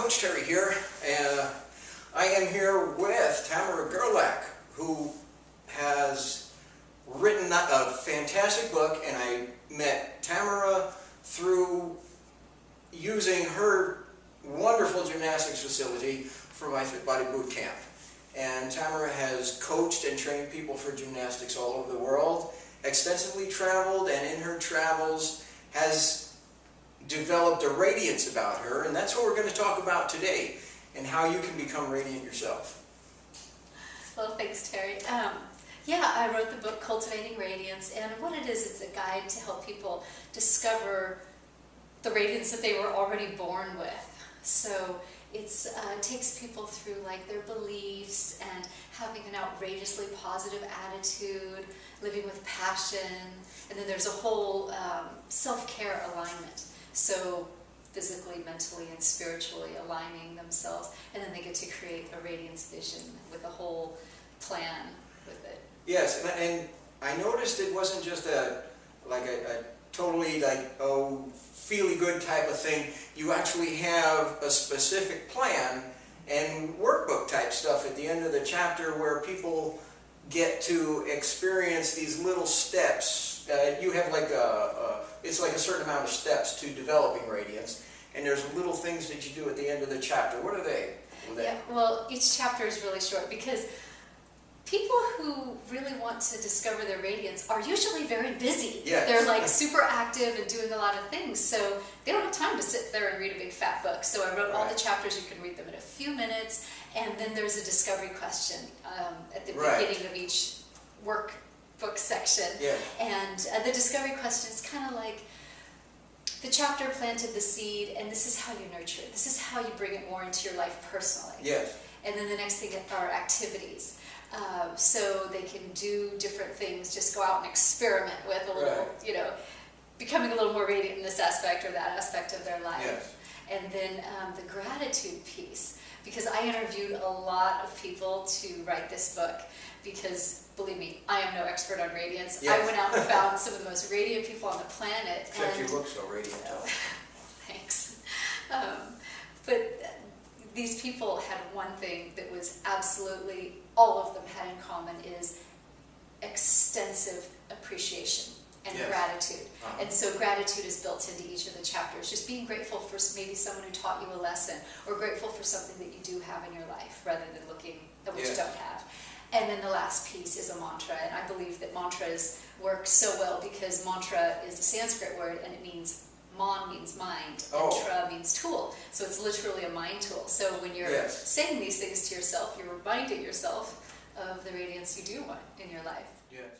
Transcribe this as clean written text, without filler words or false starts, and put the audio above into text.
Coach Terry here, and I am here with Tamara Gerlach, who has written a fantastic book, and I met Tamara through using her wonderful gymnastics facility for my Fit Body Boot Camp. And Tamara has coached and trained people for gymnastics all over the world, extensively traveled, and in her travels has developed a radiance about her, and that's what we're going to talk about today, and how you can become radiant yourself. Well, thanks, Terry. Yeah, I wrote the book Cultivating Radiance, and what it is, it's a guide to help people discover the radiance that they were already born with. So it takes people through like their beliefs and having an outrageously positive attitude, living with passion, and then there's a whole self-care alignment. So physically, mentally, and spiritually aligning themselves, and then they get to create a radiance vision with a whole plan with it. Yes, and I noticed it wasn't just a totally feely good type of thing. You actually have a specific plan and workbook type stuff at the end of the chapter where people get to experience these little steps. You have it's like a certain amount of steps to developing radiance, and there's little things that you do at the end of the chapter. What are they? Yeah, well, each chapter is really short because people who really want to discover their radiance are usually very busy. Yes. They're like super active and doing a lot of things, so they don't have time to sit there and read a big fat book. So I wrote all the chapters. You can read them in a few minutes, and then there's a discovery question at the beginning of each workbook section. Yeah. And the discovery question is kind of like, the chapter planted the seed, and this is how you nurture it. This is how you bring it more into your life personally. Yes. And then the next thing are activities. So they can do different things, just go out and experiment with a little, becoming a little more radiant in this aspect or that aspect of their life. Yes. And then the gratitude piece, because I interviewed a lot of people to write this book, because believe me, I am no expert on radiance. Yes. I went out and found some of the most radiant people on the planet. Except you look so radiant. Thanks. But these people had one thing that was absolutely, all of them had in common, is extensive appreciation and gratitude. And so gratitude is built into each of the chapters. Just being grateful for maybe someone who taught you a lesson, or grateful for something that you do have in your life, rather than looking at what you don't have. And then the last piece is a mantra, and I believe that mantras work so well because mantra is a Sanskrit word, and it means man means mind, and tra means tool. So it's literally a mind tool. So when you're saying these things to yourself, you're reminding yourself of the radiance you do want in your life. Yes.